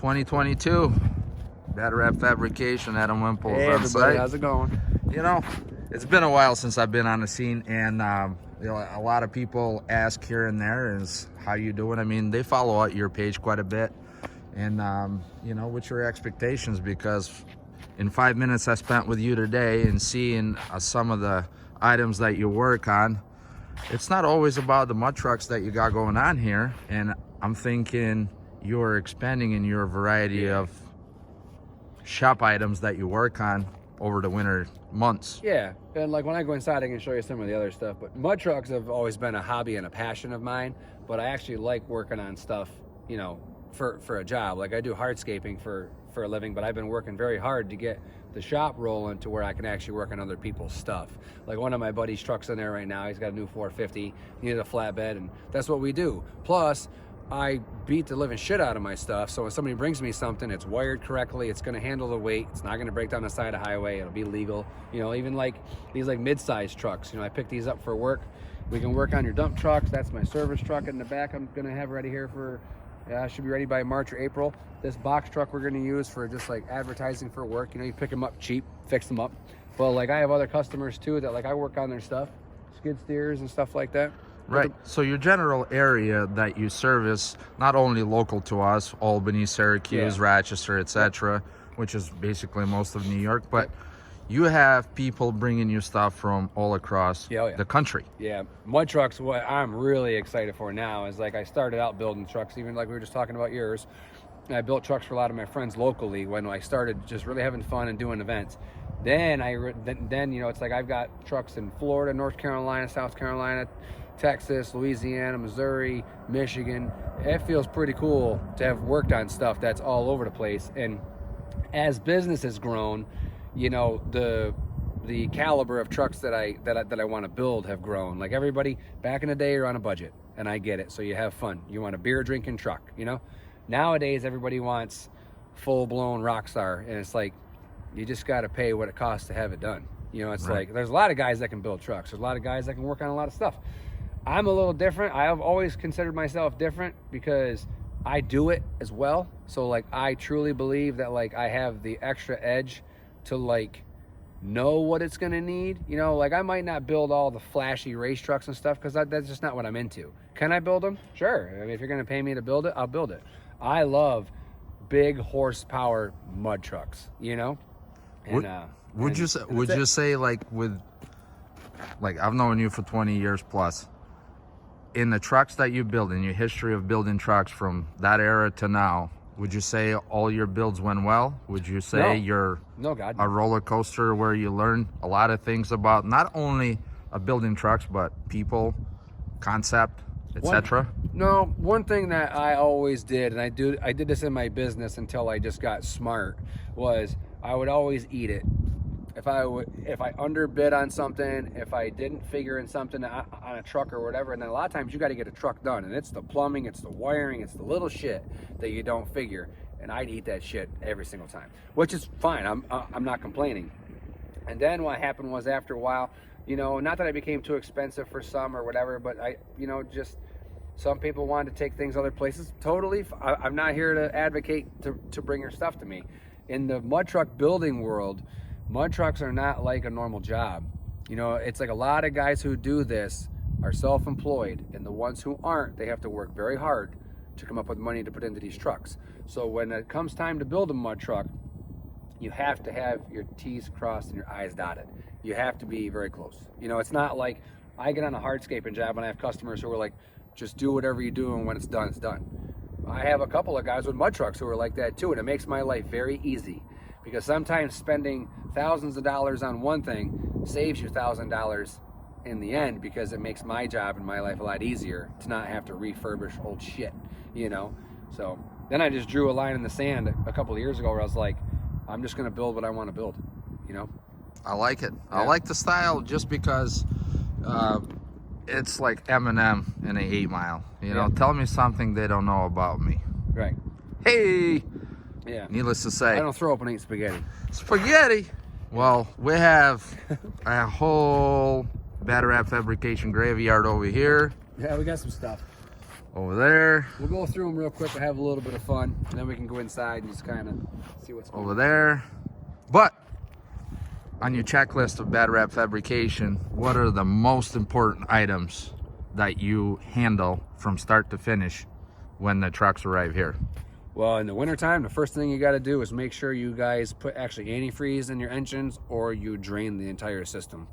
2022. Bad Rap Fabrication, Adam Wimple Hey on everybody, site. how's it going? You know, it's been a while since I've been on the scene, and you know, a lot of people ask here and there is how you doing. I mean, they follow out your page quite a bit, and you know, what's your expectations? Because in 5 minutes I spent with you today and seeing some of the items that you work on, it's not always about the mud trucks that you got going on here, and I'm thinking you're expanding in your variety of shop items that you work on over the winter months. Yeah, and like when I go inside I can show you some of the other stuff, but mud trucks have always been a hobby and a passion of mine, but I actually like working on stuff, you know, for a job. Like I do hardscaping for a living, but I've been working very hard to get the shop rolling to where I can actually work on other people's stuff. Like one of my buddy's trucks in there right now, he's got a new 450, he needed a flatbed, and that's what we do. Plus, I beat the living shit out of my stuff, so when somebody brings me something, it's wired correctly, it's gonna handle the weight, it's not gonna break down the side of the highway, it'll be legal. You know, even like these like mid-sized trucks, you know, I pick these up for work. We can work on your dump trucks. That's my service truck in the back. I'm gonna have ready here for, should be ready by March or April. This box truck we're gonna use for just like advertising for work. You know, you pick them up cheap, fix them up. But like I have other customers too that like I work on their stuff, skid steers and stuff like that. Right. So your general area that you service, not only local to us, Albany, Syracuse, Rochester, etc., which is basically most of New York, but you have people bringing you stuff from all across the country. Yeah, mud trucks, what I'm really excited for now is like I started out building trucks, even like we were just talking about yours. I built trucks for a lot of my friends locally when I started just really having fun and doing events. Then then you know, it's like I've got trucks in Florida, North Carolina, South Carolina, Texas, Louisiana, Missouri, Michigan. It feels pretty cool to have worked on stuff that's all over the place. And as business has grown, you know, the caliber of trucks that I want to build have grown. Like everybody back in the day, you're on a budget, and I get it. So you have fun. You want a beer drinking truck, you know. Nowadays, everybody wants full blown rock star, and it's like you just got to pay what it costs to have it done. You know, it's like there's a lot of guys that can build trucks. There's a lot of guys that can work on a lot of stuff. I'm a little different. I have always considered myself different because I do it as well. So like I truly believe that like I have the extra edge to like know what it's gonna need. You know, like I might not build all the flashy race trucks and stuff because that's just not what I'm into. Can I build them? Sure. I mean, if you're gonna pay me to build it, I'll build it. I love big horsepower mud trucks, you know? And, would you say like I've known you for 20 years plus, in the trucks that you build, in your history of building trucks from that era to now, would you say all your builds went well? Would you say you're a roller coaster where you learn a lot of things about not only building trucks, but people, concept, etc.? No, one thing that I always did, and I did this in my business until I just got smart, was I would always eat it. If I underbid on something, if I didn't figure in something on a truck or whatever, and then a lot of times you got to get a truck done, and it's the plumbing, it's the wiring, it's the little shit that you don't figure, and I'd eat that shit every single time, which is fine. I'm not complaining. And then what happened was after a while, you know, not that I became too expensive for some or whatever, but you know, just some people wanted to take things other places. Totally, I'm not here to advocate to bring your stuff to me. In the mud truck building world, mud trucks are not like a normal job. You know, it's like a lot of guys who do this are self-employed, and the ones who aren't, they have to work very hard to come up with money to put into these trucks. So when it comes time to build a mud truck, you have to have your T's crossed and your I's dotted. You have to be very close. You know, it's not like I get on a hardscaping job and I have customers who are like, just do whatever you do, and when it's done, it's done. I have a couple of guys with mud trucks who are like that too, and it makes my life very easy. Because sometimes spending thousands of dollars on one thing saves you $1,000 in the end, because it makes my job and my life a lot easier to not have to refurbish old shit, you know? So then I just drew a line in the sand a couple of years ago where I was like, I'm just gonna build what I wanna build, you know? I like it. I like the style just because it's like Eminem in an 8 Mile. You know, tell me something they don't know about me. Right. Hey! Yeah. Needless to say, I don't throw up and eat spaghetti. Spaghetti! Well, we have a whole Bad Rap Fabrication graveyard over here. Yeah, we got some stuff. Over there. We'll go through them real quick and have a little bit of fun, and then we can go inside and just kind of see what's going on. Over there. But on your checklist of Bad Rap Fabrication, what are the most important items that you handle from start to finish when the trucks arrive here? Well, in the wintertime, the first thing you got to do is make sure you guys put actually antifreeze in your engines, or you drain the entire system.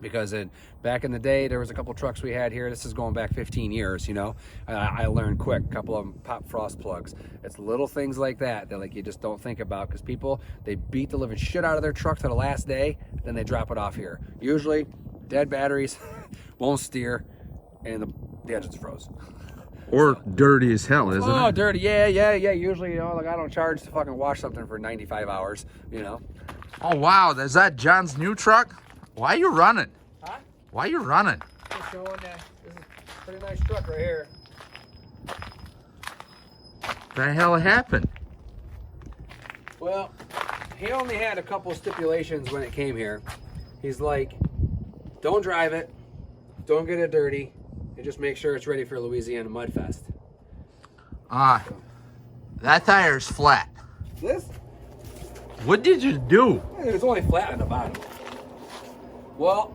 Because back in the day, there was a couple trucks we had here. This is going back 15 years, you know. I learned quick. A couple of them pop frost plugs. It's little things like that like you just don't think about, because people, they beat the living shit out of their truck to the last day, then they drop it off here. Usually, dead batteries, won't steer, and the engine's froze. Or dirty as hell, isn't it? Oh, dirty. Yeah. Usually, you know, like I don't charge to fucking wash something for 95 hours, you know. Oh, wow. Is that John's new truck? Why are you running? Huh? Why are you running? Just showing that this is a pretty nice truck right here. What the hell happened? Well, he only had a couple of stipulations when it came here. He's like, don't drive it, don't get it dirty, and just make sure it's ready for Louisiana Mud Fest. That tire's flat. This? What did you do? It's only flat on the bottom. Well,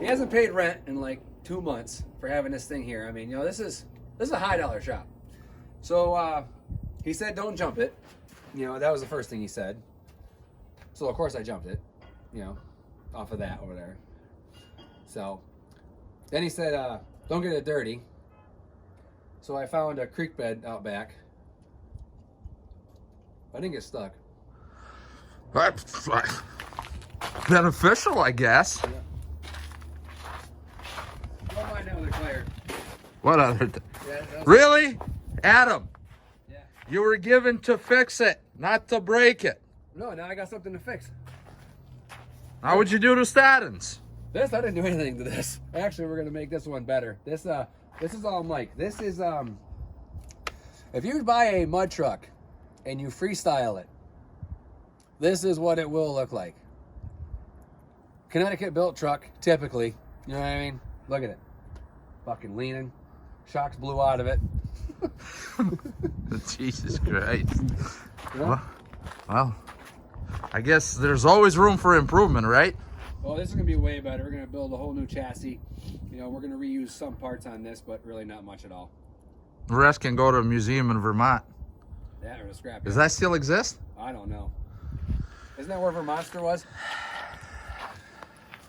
he hasn't paid rent in like 2 months for having this thing here. I mean, you know, this is a high dollar shop. So he said don't jump it. You know, that was the first thing he said. So of course I jumped it, you know, off of that over there. So then he said don't get it dirty. So I found a creek bed out back. I didn't get stuck. Beneficial, I guess. Yeah. Don't mind that with a tire. What other? Yeah, Really? Adam, yeah. you were given to fix it, not to break it. No, now I got something to fix. How would you do to statins? This, I didn't do anything to this. Actually, we're gonna make this one better. This is all Mike. This is if you buy a mud truck and you freestyle it, this is what it will look like. Connecticut built truck, typically. You know what I mean? Look at it. Fucking leaning. Shocks blew out of it. Jesus Christ. Yeah. Well, I guess there's always room for improvement, right? Well, this is gonna be way better. We're gonna build a whole new chassis. You know, we're gonna reuse some parts on this, but really not much at all. The rest can go to a museum in Vermont. Yeah, or a scrap. Does that still exist? I don't know. Isn't that where Vermonster was?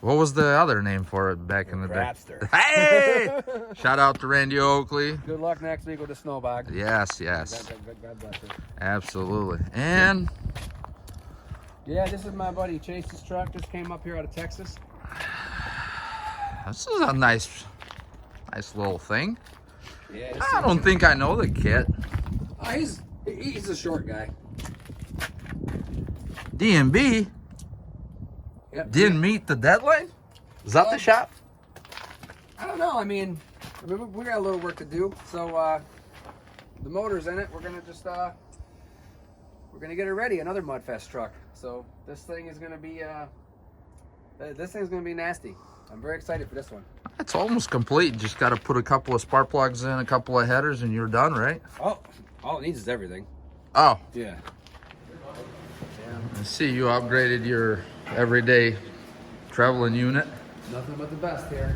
What was the other name for it back in the day? Crapster. Hey! Shout out to Randy Oakley. Good luck next week with the snowbog. Yes. God bless you. Absolutely. And Yeah, this is my buddy Chase's truck. Just came up here out of Texas. this is a nice little thing. Yeah. I don't think I know the kid. Oh, he's a short guy. D&B Yep. didn't meet the deadline? Is that the shop? I don't know. I mean, we got a little work to do. So the motor's in it. We're gonna just we're gonna get it ready. Another Mudfest truck. So this thing is gonna be nasty. I'm very excited for this one. It's almost complete. Just got to put a couple of spark plugs in, a couple of headers, and you're done, right? Oh, all it needs is everything. Oh, Yeah. I see you upgraded your everyday traveling unit. Nothing but the best here.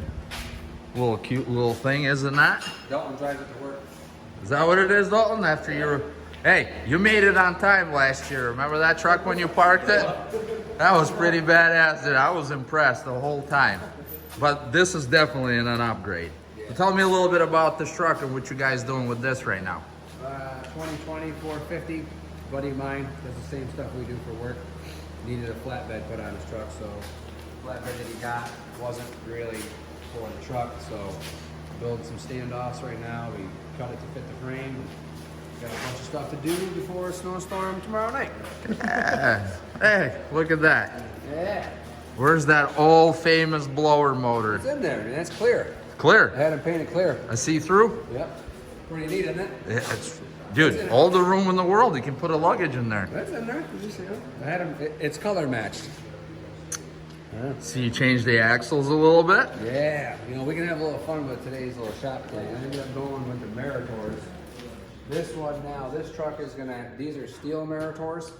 Little cute little thing, is it not? Dalton drives it to work. Is that what it is, Dalton? After you hey, you made it on time last year. Remember that truck when you parked it? That was pretty badass, dude. I was impressed the whole time. But this is definitely an upgrade. So tell me a little bit about this truck and what you guys doing with this right now. 2020 450. Buddy of mine does the same stuff we do for work. Needed a flatbed put on his truck, so flatbed that he got wasn't really for the truck, so building some standoffs right now. We cut it to fit the frame. Got a bunch of stuff to do before a snowstorm tomorrow night. Yeah. Hey, look at that. Yeah. Where's that old famous blower motor? It's in there, and that's clear. I Clear. had him painted clear. A see-through? Yep. Pretty neat, isn't it? Dude, all the room in the world. You can put a luggage in there. That's in there. Did you see it? I had him. It's color matched. Yeah. See, you changed the axles a little bit. Yeah, you know, we can have a little fun with today's little shop thing. I ended up going with the Meritors. This one now, this truck is gonna, these are steel Meritors.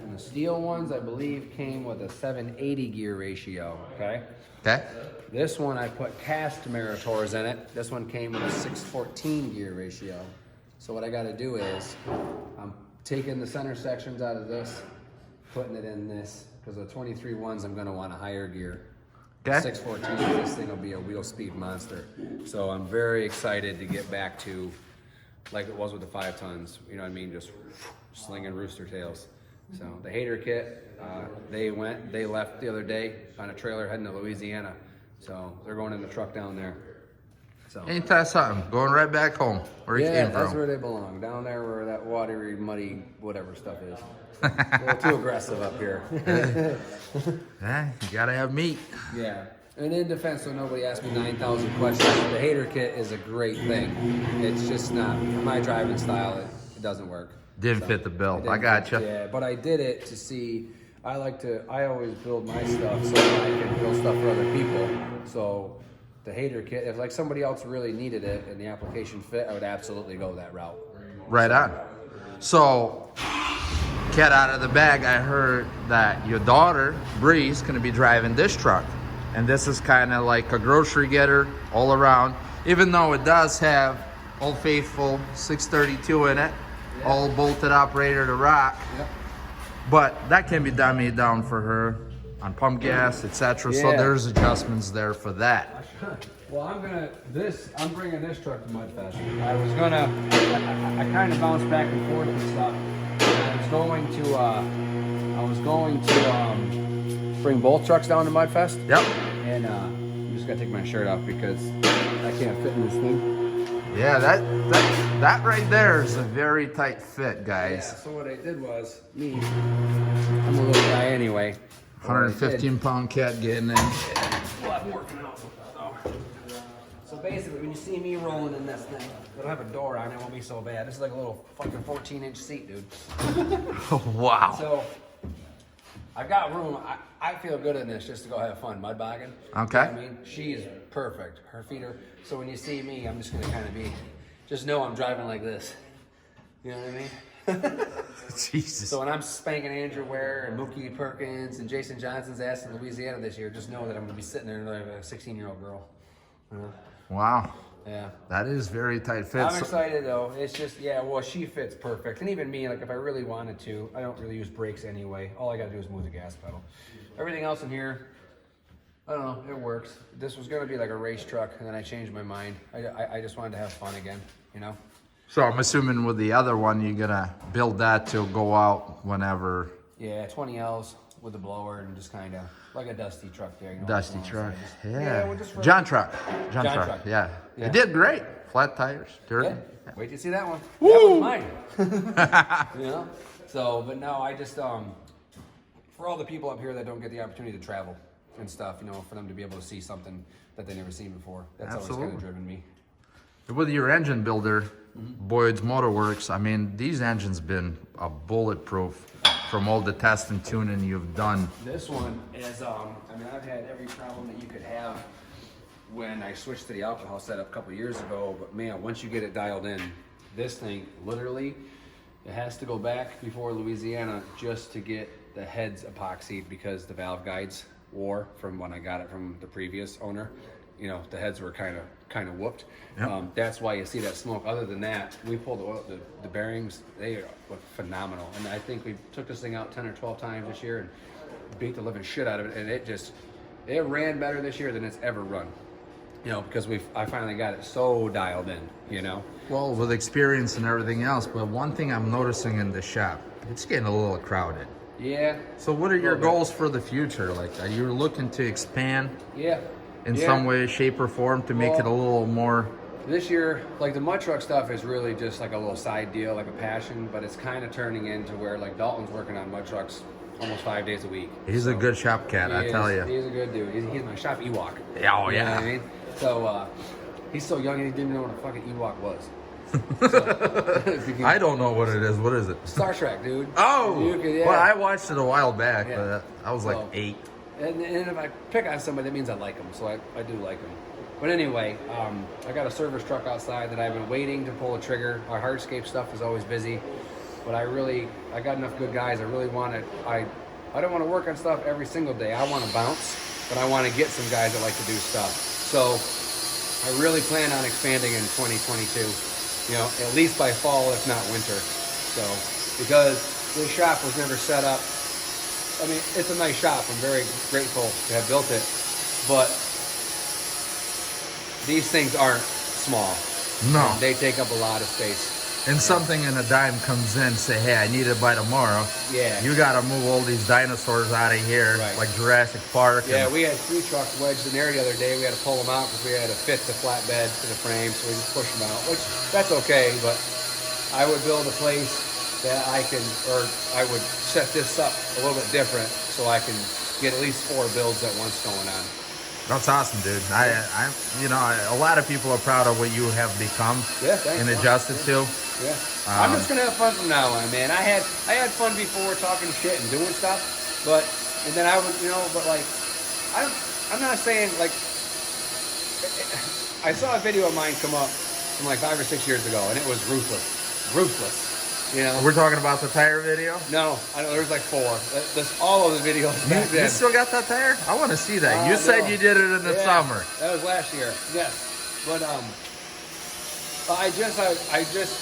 And the steel ones, I believe, came with a 780 gear ratio, okay? Okay. This one, I put cast Meritors in it. This one came with a 614 gear ratio. So what I gotta do is, I'm taking the center sections out of this, putting it in this, because the 23 ones, I'm gonna want a higher gear. Okay. 614, this thing will be a wheel speed monster. So I'm very excited to get back to like it was with the 5 tons, you know what I mean? Just slinging rooster tails. So the hater kit, they left the other day on a trailer heading to Louisiana. So they're going in the truck down there. So Ain't that something? Going right back home where you yeah, came from. that's where they belong. Down there where that watery, muddy, whatever stuff is. A little too aggressive up here. Yeah, you gotta have meat. Yeah. And in defense, so nobody asked me 9,000 questions, the hater kit is a great thing. It's just not, for my driving style, it doesn't work. Didn't fit the bill. I gotcha. Yeah, but I did it to see, I always build my stuff so that I can build stuff for other people. So the hater kit, if like somebody else really needed it and the application fit, I would absolutely go that route. Right on. So, cat out of the bag, I heard that your daughter, Bree's, gonna be driving this truck. And this is kind of like a grocery getter all around. Even though it does have Old Faithful 632 in it, yeah. all bolted operator to rock. Yep. But that can be dummied down for her on pump gas, etc. So Yeah. there's adjustments there for that. Well, I'm bringing this truck to Mudfest. I kind of bounced back and forth and stuff. I was going to bring both trucks down to Mudfest. Yep. And I'm just gonna take my shirt off because I can't fit in this thing. Yeah, that right there is a very tight fit, Yeah, guys. so what I did was, I'm a little guy anyway. 115-pound cat getting in. Well, I'm working out. So basically, when you see me rolling in this thing, it'll have a door on it, it won't be so bad. This is like a little fucking 14-inch seat, dude. Wow. So, I've got room. I feel good in this just to go have fun. Mud bogging. Okay. You know what I mean, she's perfect. Her feet are, so when you see me, I'm just gonna kind of just know I'm driving like this. You know what I mean? Jesus. So when I'm spanking Andrew Ware and Mookie Perkins and Jason Johnson's ass in Louisiana this year, just know that I'm gonna be sitting there like a 16-year-old girl. You know? Wow. Yeah. That is very tight fit. I'm excited though. It's just, yeah, well, she fits perfect. And even me, like if I really wanted to, I don't really use brakes anyway. All I gotta do is move the gas pedal. Everything else in here, I don't know, it works. This was gonna be like a race truck and then I changed my mind. I just wanted to have fun again, you know? So I'm assuming with the other one, you're gonna build that to go out whenever. Yeah, 20 Ls with the blower and just kind of like a dusty truck there. You know, Dusty just truck. yeah, Yeah. we'll just John truck. John John truck. truck. Yeah. Yeah. It did great. Flat tires. Dirty. Yeah. Wait to see that one. Woo! That was mine. You know? So, but no, I just, for all the people up here that don't get the opportunity to travel and stuff, you know, for them to be able to see something that they never seen before. That's always kind of driven me. With your engine builder, Boyd's Motorworks, I mean, these engines been a bulletproof from all the test and tuning you've done. This one is, I mean, I've had every problem that you could have when I switched to the alcohol setup a couple years ago, but man, once you get it dialed in, this thing, literally, it has to go back before Louisiana just to get the heads epoxied because the valve guides wore from when I got it from the previous owner. You know, the heads were kind of whooped. Yep. That's why you see that smoke. Other than that, we pulled the oil, the bearings, they look phenomenal. And I think we took this thing out 10 or 12 times this year and beat the living shit out of it. And it ran better this year than it's ever run. You know, because I finally got it so dialed in, you know. Well, with experience and everything else, but one thing I'm noticing in the shop, it's getting a little crowded. Yeah. So what are your goals for the future? Like, are you looking to expand in some way, shape, or form to make it a little more? This year, like the mud truck stuff is really just like a little side deal, like a passion, but it's kind of turning into where like Dalton's working on mud trucks almost 5 days a week. He's a good shop cat, I tell you. He's a good dude. He's my shop Ewok. Oh, You know yeah. what I mean? So he's so young and he didn't know what a fucking Ewok was. So, I don't know what it is. What is it? Star Trek, dude. Oh! You could, yeah. Well, I watched it a while back, Yeah. but I was like So, 8. And if I pick on somebody, that means I like them. So I do like them. But anyway, I got a service truck outside that I've been waiting to pull a trigger. Our hardscape stuff is always busy, but I got enough good guys. I don't want to work on stuff every single day. I want to bounce, but I want to get some guys that like to do stuff. So I really plan on expanding in 2022. You know, at least by fall, if not winter. So because this shop was never set up. I mean, it's a nice shop. I'm very grateful to have built it, but these things aren't small. No. They take up a lot of space. And something in a dime comes in, say, hey, I need it by tomorrow. Yeah. You got to move all these dinosaurs out of here, Right. like Jurassic Park. Yeah, we had 3 trucks wedged in there the other day. We had to pull them out because we had to fit the flatbed to the frame, so we just pushed them out, which that's okay, but I would build a place that I would set this up a little bit different so I can get at least 4 builds at once going on. That's awesome, dude. A lot of people are proud of what you have become Yeah, thanks. and adjusted to. Yeah. I'm just gonna have fun from now on, man. I had fun before talking shit and doing stuff, and then I would, but like, I'm not saying like, I saw a video of mine come up from like 5 or 6 years ago, and it was ruthless. You know, We're talking about the tire video? no, I know there's like 4. That's all of the videos back You then. still got that tire? I want to see that. You said No. you did it in the Yeah, summer. That was last year. Yes, but I just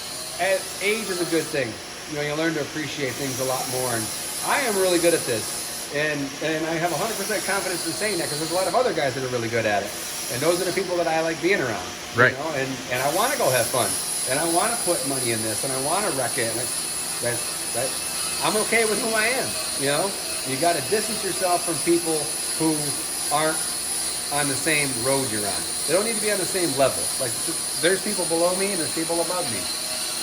age is a good thing. You learn to appreciate things a lot more, and I am really good at this, and I have 100% confidence in saying that because there's a lot of other guys that are really good at it, and those are the people that I like being around. Right. And I want to go have fun, and I want to put money in this, and I want to wreck it. And I'm okay with who I am. You got to distance yourself from people who aren't on the same road you're on. They don't need to be on the same level. Like, there's people below me and there's people above me,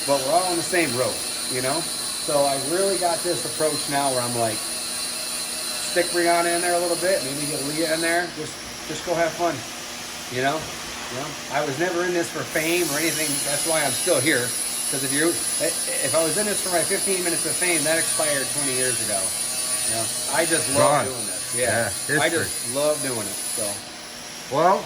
but we're all on the same road, So I really got this approach now where I'm like, stick Brianna in there a little bit, maybe get Leah in there, just go have fun, I was never in this for fame or anything. That's why I'm still here. Because if I was in this for my 15 minutes of fame, that expired 20 years ago. I just love doing this. Yeah, I just love doing it. So, well,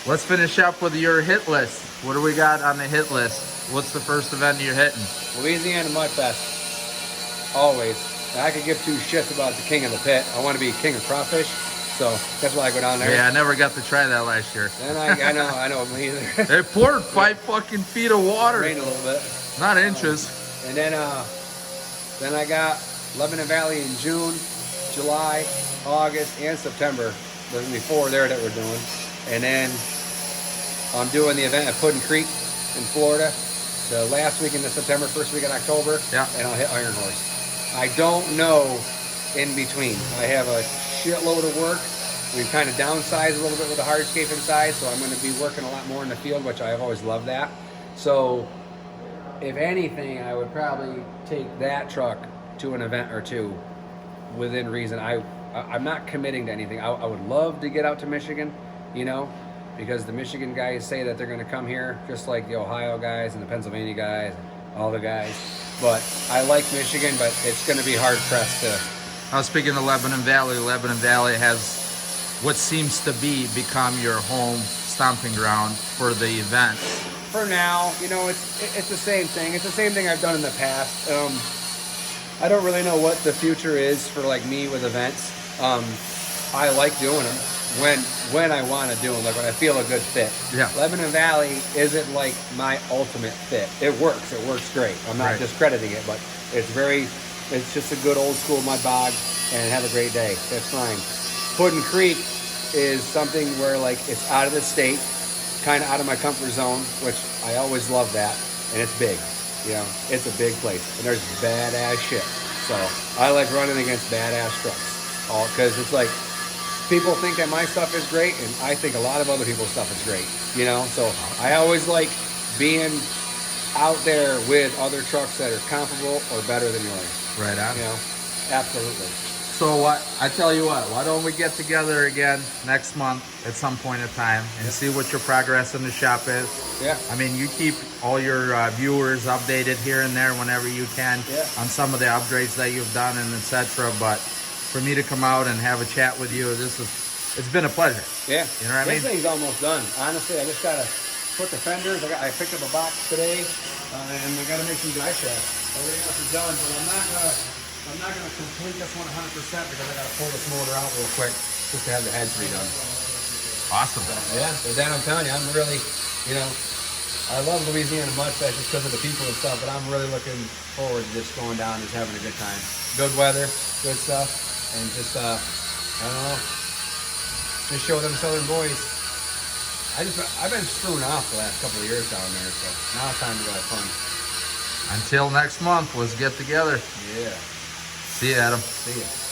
let's finish up with your hit list. What do we got on the hit list? What's the first event you're hitting? Louisiana Mud Fest. Always. I could give 2 shits about the king of the pit. I want to be king of crawfish. So that's why I go down there. Yeah, I never got to try that last year. And I know me either. They poured 5 fucking feet of water. Rained a little bit. Not inches. And then I got Lebanon Valley in June, July, August, and September. There's gonna be 4 there that we're doing. And then I'm doing the event at Puddin Creek in Florida, the last week in September, first week in October. Yeah. And I'll hit Iron Horse. I don't know in between. I have a shitload of work. We've kind of downsized a little bit with the hardscape inside, so I'm going to be working a lot more in the field, which I've always loved that. So if anything, I would probably take that truck to an event or 2 within reason. I'm not committing to anything. I would love to get out to Michigan, because the Michigan guys say that they're going to come here, just like the Ohio guys and the Pennsylvania guys, and all the guys. But I like Michigan, but it's going to be hard pressed to. I was speaking of Lebanon Valley. Lebanon Valley has what seems to become your home stomping ground for the events. For now, it's the same thing. It's the same thing I've done in the past. I don't really know what the future is for like me with events. I like doing them when I want to do them, like when I feel a good fit. Yeah. Lebanon Valley isn't like my ultimate fit. It works great. I'm not discrediting it, but it's just a good old school mud bog, and have a great day. That's fine. Puddin Creek is something where like it's out of the state, kind of out of my comfort zone, which I always love that, and it's big. It's a big place, and there's badass shit. So I like running against badass trucks, all because it's like people think that my stuff is great, and I think a lot of other people's stuff is great. So I always like being out there with other trucks that are comparable or better than yours. Right on. Absolutely. So I tell you what, why don't we get together again next month at some point in time and see what your progress in the shop is? Yeah. I mean, you keep all your viewers updated here and there whenever you can on some of the upgrades that you've done and etc. But for me to come out and have a chat with you. It's been a pleasure. Yeah. You know what I mean? This thing's almost done. Honestly, I just gotta put the fenders. I picked up a box today, and I gotta make some drive shafts. Everything else is done, but I'm not gonna complete this 100% because I gotta pull this motor out real quick just to have the heads redone. Awesome. Yeah, but then I'm telling you, I'm really, you know, I love Louisiana Mudfest just because of the people and stuff, but I'm really looking forward to just going down and just having a good time. Good weather, good stuff, and just, I don't know, just show them Southern boys. I've been screwing off the last couple of years down there, so now it's time to go have fun. Until next month, let's get together. Yeah. See you, Adam. See ya.